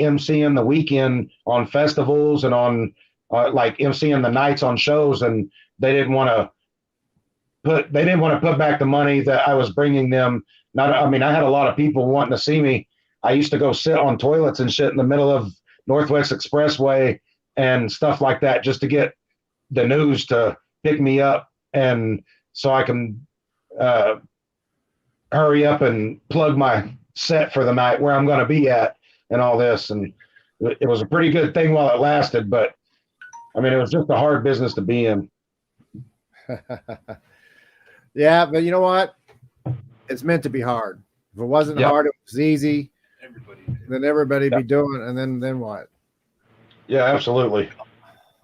emceeing the weekend on festivals and on like emceeing the nights on shows, and they didn't want to put back the money that I was bringing them. I had a lot of people wanting to see me. I used to go sit on toilets and shit in the middle of Northwest Expressway and stuff like that just to get the news to pick me up, and so I can hurry up and plug my set for the night, where I'm going to be at, and all this. And it was a pretty good thing while it lasted, but I mean, it was just a hard business to be in. Yeah, but you know what? It's meant to be hard. If it wasn't hard, it was easy. Then everybody be doing, and then what? Yeah, absolutely.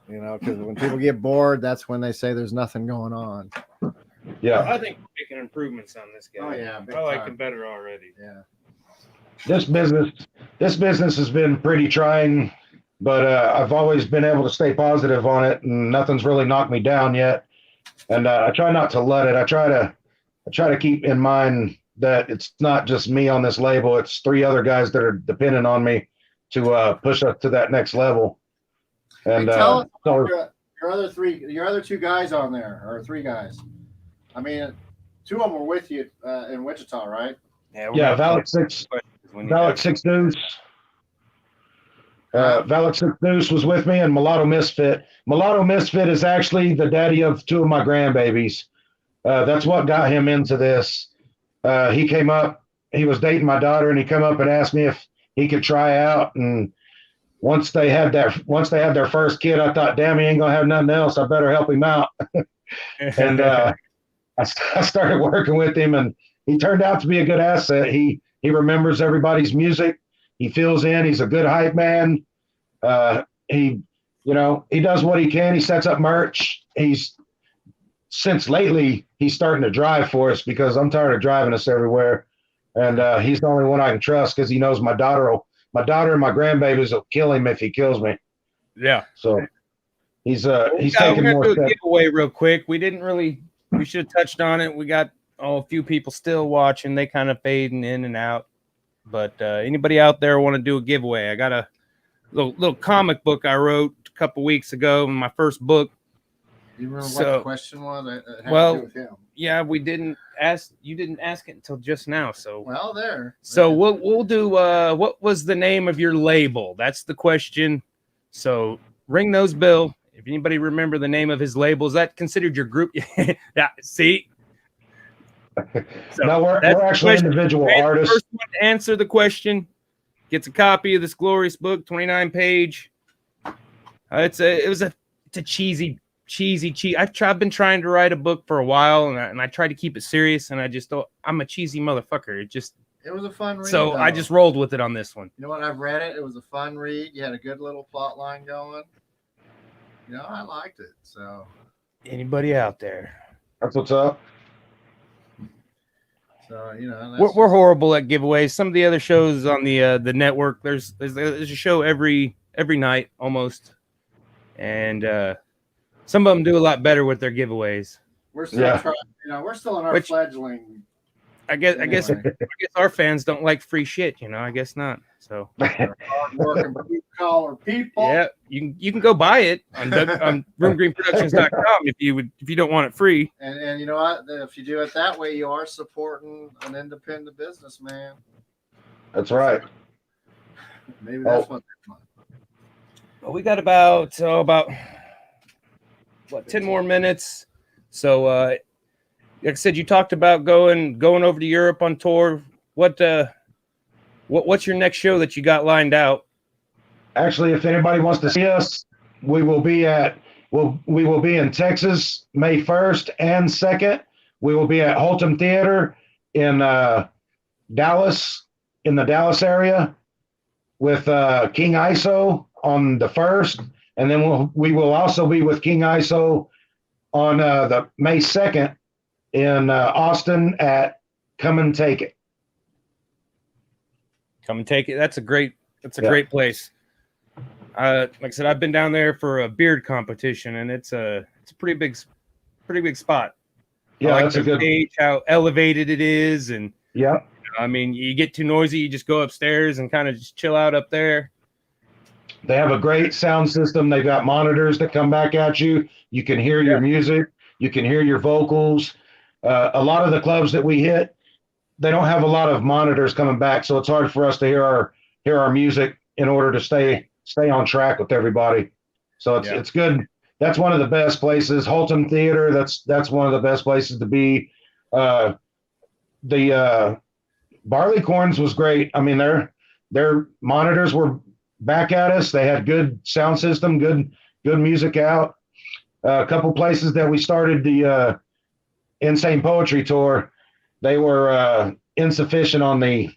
You know, because when people get bored, that's when they say there's nothing going on. Yeah, I think we're making improvements on this guy. Oh yeah, I like him better already. Yeah. this business has been pretty trying, but I've always been able to stay positive on it, and nothing's really knocked me down yet. And I try not to let it. I try to keep in mind that it's not just me on this label. It's 3 other guys that are dependent on me to push us to that next level. And hey, tell us your other 2 guys on there, or 3 guys. I mean, 2 of them were with you in Wichita, right? Yeah, Valak 6 Deuce. Valak 6 Deuce was with me, and Mulatto Misfit. Mulatto Misfit is actually the daddy of 2 of my grandbabies. That's what got him into this. He came up, he was dating my daughter, and he came up and asked me if he could try out. And once they had their first kid, I thought, damn, he ain't gonna have nothing else. I better help him out. And I started working with him, and he turned out to be a good asset. He remembers everybody's music. He fills in. He's a good hype man. He does what he can. He sets up merch. Since lately, he's starting to drive for us, because I'm tired of driving us everywhere. And he's the only one I can trust, because he knows my daughter and my grandbabies will kill him if he kills me. Yeah. So he's taking more steps. steps. Giveaway real quick. We should have touched on it. We got a few people still watching. They kind of fading in and out. But anybody out there want to do a giveaway? I got a little comic book I wrote a couple weeks ago, my first book. You remember what the question was? Yeah, we didn't ask. You didn't ask it until just now. So So we'll do. What was the name of your label? That's the question. So ring those bell. If anybody remember the name of his label, is that considered your group? Yeah. See. So no, we're actually individual artists. The first one to answer the question gets a copy of this glorious book, 29-page. It's a cheesy. I've been trying to write a book for a while, and I try to keep it serious, and I just thought I'm a cheesy motherfucker. It was a fun read. So I just rolled with it on this one. You know what? I've read it. It was a fun read. You had a good little plot line going. I liked it. So anybody out there? That's what's up. So we're horrible at giveaways. Some of the other shows on the network, there's a show every night almost, and some of them do a lot better with their giveaways. We're still trying. We're still in our fledgling. I guess our fans don't like free shit. I guess not. So hard-working blue-collar people. Yeah, you can go buy it on roomgreenproductions.com if you don't want it free. And you know what? If you do it that way, you are supporting an independent businessman. That's right. Maybe that's what they want. Well, we got about 10 more minutes. So like I said, you talked about going over to Europe on tour. What's your next show that you got lined out? Actually, if anybody wants to see us, we will be in Texas May 1st and 2nd. We will be at Holton Theater in Dallas, in the Dallas area, with King ISO on the 1st, and then we will also be with King ISO on the May 2nd in Austin at Come and Take It. Come and Take It. That's a great place. Like I said, I've been down there for a beard competition, and it's a pretty big spot. Yeah, I like that's a good stage, how elevated it is, and yeah. I mean, you get too noisy, you just go upstairs and kind of just chill out up there. They have a great sound system. They've got monitors that come back at you. You can hear your music. You can hear your vocals. A lot of the clubs that we hit, they don't have a lot of monitors coming back, so it's hard for us to hear our music in order to stay on track with everybody. So it's good. That's one of the best places. Holton Theater. That's one of the best places to be. The Barleycorns was great. I mean, their monitors were back at us. They had good sound system, good music out. A couple places that we started the Insane Poetry Tour, they were insufficient on the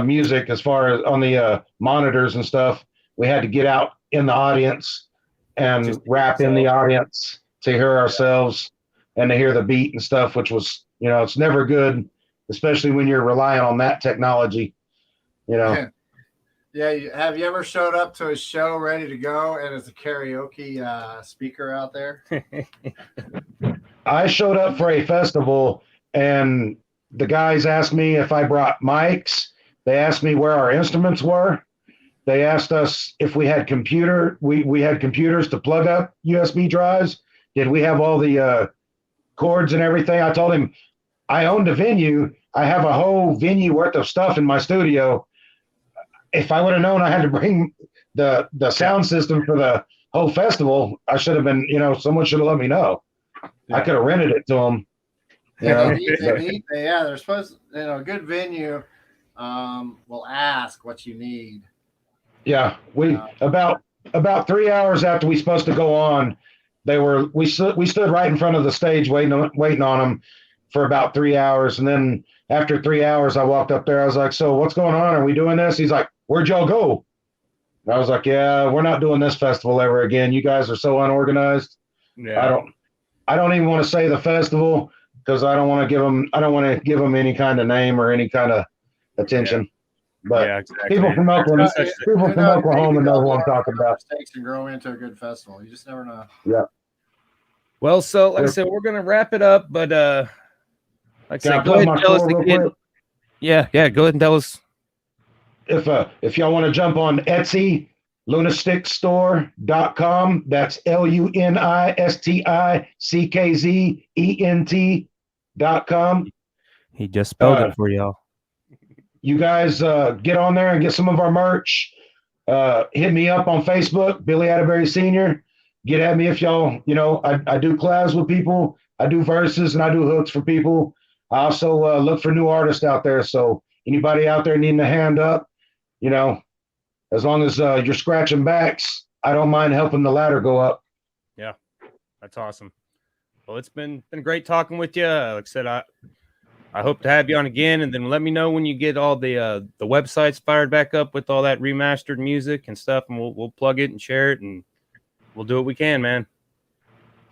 music as far as on the monitors and stuff. We had to get out in the audience and just rap in the audience to hear ourselves and to hear the beat and stuff, which was, it's never good, especially when you're relying on that technology, Yeah. Have you ever showed up to a show ready to go and as a karaoke speaker out there? I showed up for a festival and the guys asked me if I brought mics. They asked me where our instruments were. They asked us if we had we had computers to plug up USB drives. Did we have all the cords and everything? I told him I owned a venue. I have a whole venue worth of stuff in my studio. If I would have known I had to bring the sound system for the whole festival, I should have been, someone should have let me know. Yeah. I could have rented it to them. They're supposed to, a good venue will ask what you need. Yeah, we about 3 hours after we supposed to go on, we stood right in front of the stage waiting on them for about 3 hours, and then after 3 hours, I walked up there. I was like, "So what's going on? Are we doing this?" He's like, "Where'd y'all go?" And I was like, "Yeah, we're not doing this festival ever again. You guys are so unorganized." Yeah. I don't even want to say the festival because I don't want to give them any kind of name or any kind of attention. Yeah. But exactly. People from Oklahoma know who I'm talking about. Mistakes can grow into a good festival. You just never know. Yeah. Well, so like I said, we're gonna wrap it up, but like I said, go ahead and tell us again. Yeah, go ahead and tell us. If y'all want to jump on Etsy, lunastickstore.com. That's LUNISTICKZENT.com. He just spelled it for y'all. You guys get on there and get some of our merch. Hit me up on Facebook, Billy Atterbury Sr. Get at me if y'all, I do collabs with people. I do verses and I do hooks for people. I also look for new artists out there. So anybody out there needing a hand up, as long as you're scratching backs, I don't mind helping the ladder go up. Yeah, that's awesome. Well, it's been great talking with you. Like I said, I hope to have you on again, and then let me know when you get all the websites fired back up with all that remastered music and stuff, and we'll plug it and share it, and we'll do what we can, man.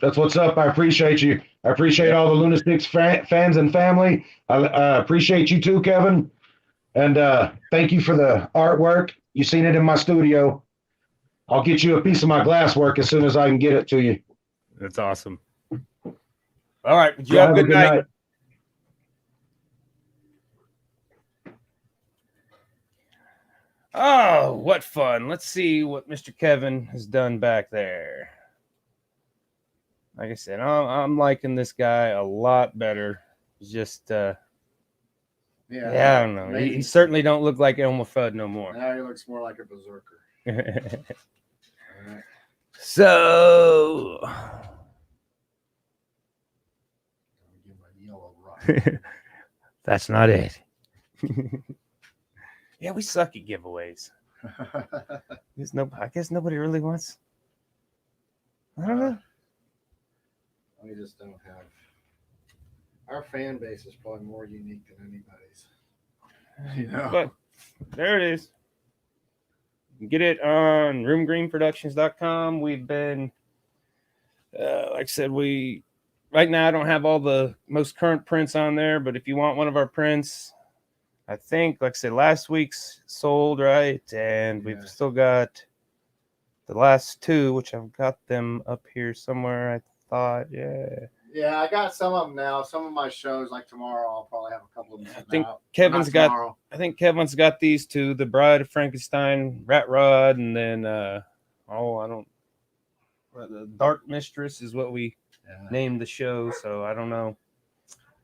That's what's up. I appreciate you. I appreciate all the Lunatics fans and family. I appreciate you too, Kevin. And thank you for the artwork. You've seen it in my studio. I'll get you a piece of my glasswork as soon as I can get it to you. That's awesome. All right. You have a good night. Oh, what fun. Let's see what Mr. Kevin has done back there. Like I said, I'm liking this guy a lot better. He's just, I don't know. He certainly don't look like Elmer Fudd no more. Now he looks more like a berserker. All right. So, that's not it. Yeah, we suck at giveaways. I guess nobody really wants. I don't know. We just don't have. Our fan base is probably more unique than anybody's. But there it is. You can get it on roomgreenproductions.com. We've been, like I said, right now I don't have all the most current prints on there, but if you want one of our prints, I think, like I said, last week's sold, right? And we've still got the last two, which I've got them up here somewhere, I thought. Yeah, I got some of them now. Some of my shows, like tomorrow, I'll probably have a couple of them. I think Kevin's got these two: The Bride of Frankenstein, Rat Rod, and then the Dark Mistress is what we named the show. So I don't know.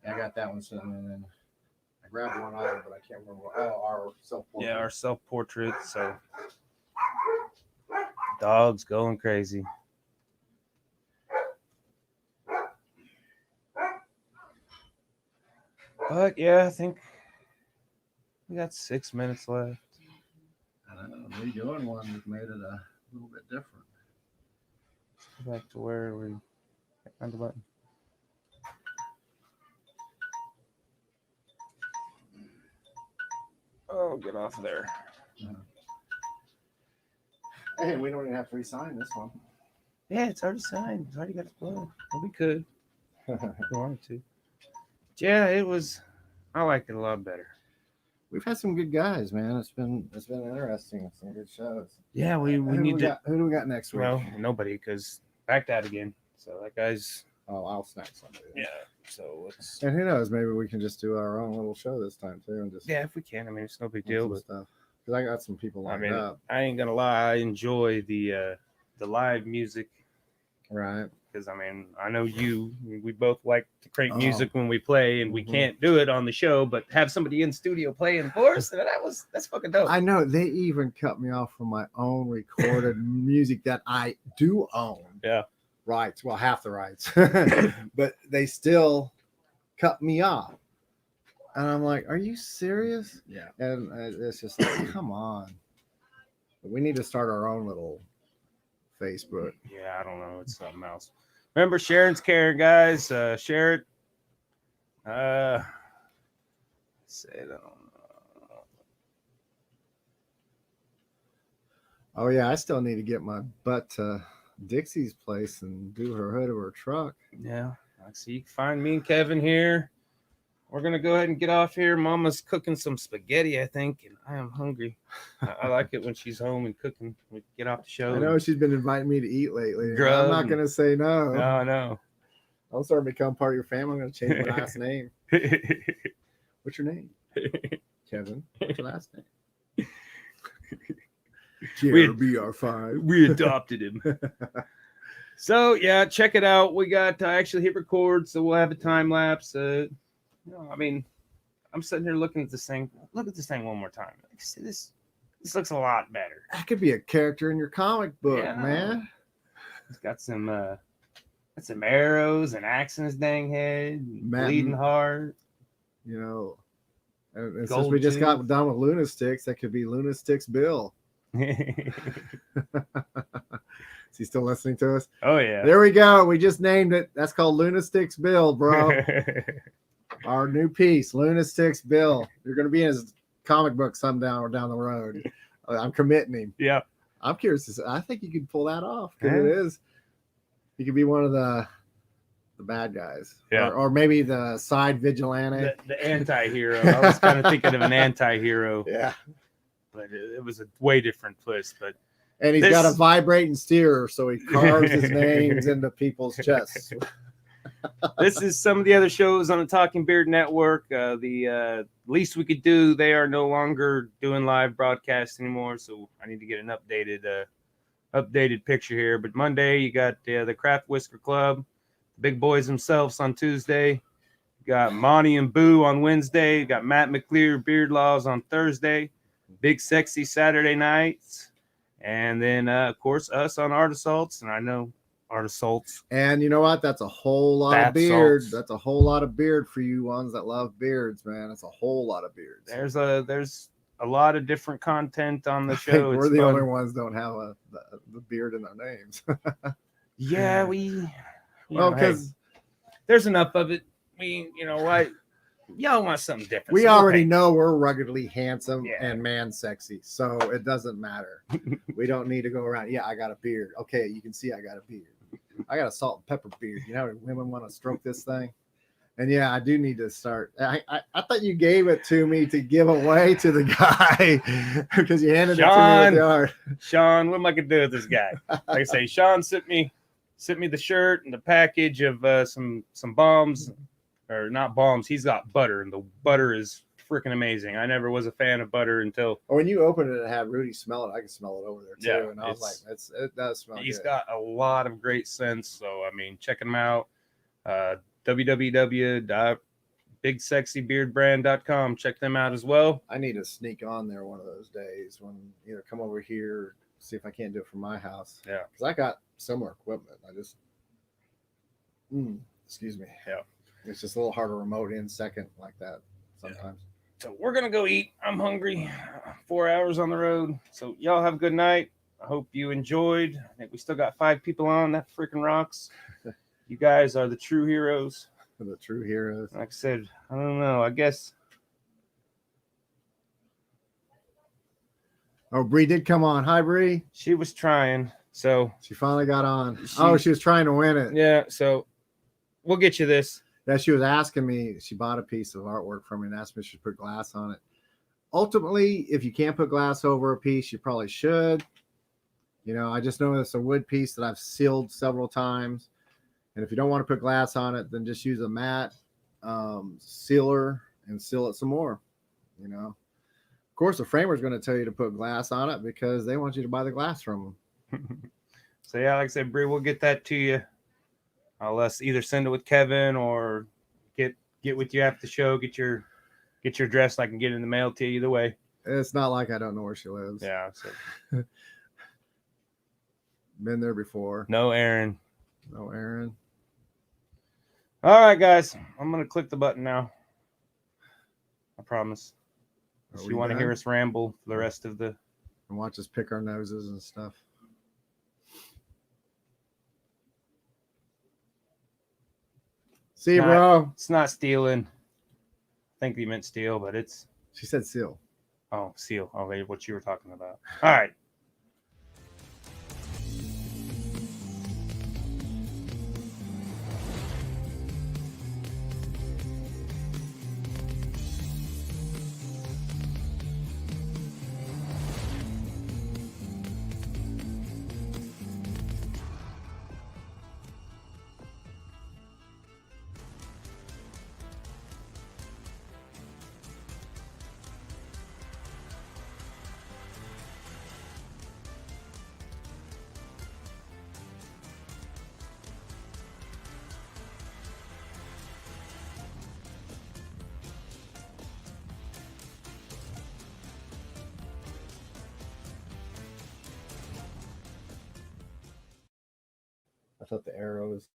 Yeah, I got that one sitting, and then I grabbed one other, but I can't remember. Our self-portrait. Yeah, our self-portrait. So dog's going crazy. But yeah, I think We got 6 minutes left. I don't know. Redoing one, we've made it a little bit different. Go back to where we find the button. Oh, get off there. Hey, we don't even have to re-sign this one. Yeah, it's already signed. It's already got the blow. Well, we could. If we wanted to. Yeah, it was. I liked it a lot better. We've had some good guys, man. It's been interesting. Some good shows. Yeah, we need to. Who do we got next week? Well, nobody, because back that again. So that guy's. Oh, I'll snack somebody. Yeah. So it's. And who knows? Maybe we can just do our own little show this time too, and just If we can. I mean, it's no big deal. But stuff. Because I got some people lined up. I ain't gonna lie. I enjoy the live music. Right. Because I mean, I know we both like to crank music when we play, and we can't do it on the show, but have somebody in studio playing for us, that's fucking dope. I know they even cut me off from my own recorded music that I do own. Yeah. Rights. Well, half the rights, but they still cut me off. And I'm like, are you serious? Yeah. And it's just like, come on. We need to start our own little Facebook. Yeah, I don't know. It's something else. Remember, Sharon's caring, guys. Share it. Say it. Oh yeah, I still need to get my butt to Dixie's place and do her hood of her truck. Yeah. So you can find me and Kevin here. We're gonna go ahead and get off here. Mama's cooking some spaghetti, I think, and I am hungry. I like it when she's home and cooking. We get off the show. I know she's been inviting me to eat lately. I'm not gonna say no. No. I'll start to become part of your family. I'm gonna change my last name. What's your name? Kevin. What's your last name? GRBR5. We adopted him. So yeah, check it out. We got actually hit record, so we'll have a time lapse. I mean, I'm sitting here looking at this thing. Look at this thing one more time. This looks a lot better. That could be a character in your comic book, man. It's got some arrows and axe in his dang head, bleeding heart. You know, and since we just got done with Lunatics, that could be Lunatics Bill. Is he still listening to us? Oh yeah. There we go. We just named it. That's called Lunatics Bill, bro. Our new piece, Lunatics Bill. You're going to be in his comic book sometime down the road. I'm committing him. Yeah. I'm curious. I think you could pull that off because it is. He could be one of the bad guys. Yeah. Or maybe the side vigilante. The anti-hero. I was kind of thinking of an anti-hero. Yeah. But it was a way different twist. And he's got a vibrating steerer, so he carves his names into people's chests. This is some of the other shows on the Talking Beard Network. The least we could do, they are no longer doing live broadcasts anymore, so I need to get an updated picture here. But Monday, you got the Craft Whisker Club, the big boys themselves on Tuesday. You got Monty and Boo on Wednesday. You got Matt McClear, Beard Laws on Thursday. Big Sexy Saturday nights. And then, of course, us on Art Assaults. And I know Art Assaults. And you know what? That's a whole lot of beard. That's a whole lot of beard for you ones that love beards, man. It's a whole lot of beards. There's a lot of different content on the show. We're the only ones don't have the beard in our names. Yeah, because there's enough of it. Y'all want something different. We already know we're ruggedly handsome and man sexy, so it doesn't matter. We don't need to go around. Yeah, I got a beard. Okay, you can see I got a beard. I got a salt and pepper beard. You know how women want to stroke this thing? And yeah, I do need to start. I thought you gave it to me to give away to the guy because you handed it to me at the art. Shawn, what am I gonna do with this guy? Like I say, Shawn sent me the shirt and the package of some bombs. Or not bombs. He's got butter, and the butter is freaking amazing. I never was a fan of butter until. When you opened it and had Rudy smell it, I could smell it over there too. Yeah, and I was like, it does smell He's good. got a lot of great scents. So, I mean, check him out. www.bigsexybeardbrand.com. Check them out as well. I need to sneak on there one of those days when either come over here or see if I can't do it from my house. Yeah. Because I got similar equipment. I just. Excuse me. Yeah. It's just a little hard to remote in second like that sometimes. So we're going to go eat. I'm hungry. 4 hours on the road. So y'all have a good night. I hope you enjoyed. I think we still got 5 people on. That freaking rocks. You guys are the true heroes. The true heroes. Like I said, I don't know. I guess. Oh, Bree did come on. Hi, Bree. She was trying. So she finally got on. She was trying to win it. Yeah. So we'll get you this. Yeah, she was asking me. She bought a piece of artwork from me and asked me if she should put glass on it. Ultimately, if you can't put glass over a piece, you probably should. You know, I just know it's a wood piece that I've sealed several times. And if you don't want to put glass on it, then just use a matte sealer and seal it some more. You know, of course, the framer is going to tell you to put glass on it because they want you to buy the glass from them. So yeah, like I said, Bree, we'll get that to you. I'll either send it with Kevin or get with you after the show. Get your address so I can get it in the mail to you. Either way, it's not like I don't know where she lives. Yeah, so. Been there before. No Aaron. No Aaron. All right, guys. I'm going to click the button now. I promise. If you want to hear us ramble for the rest of the... And watch us pick our noses and stuff. See you, bro. It's not stealing. I think you meant steal, but it's... She said seal. Oh, seal. Oh, what you were talking about. All right. I thought the arrows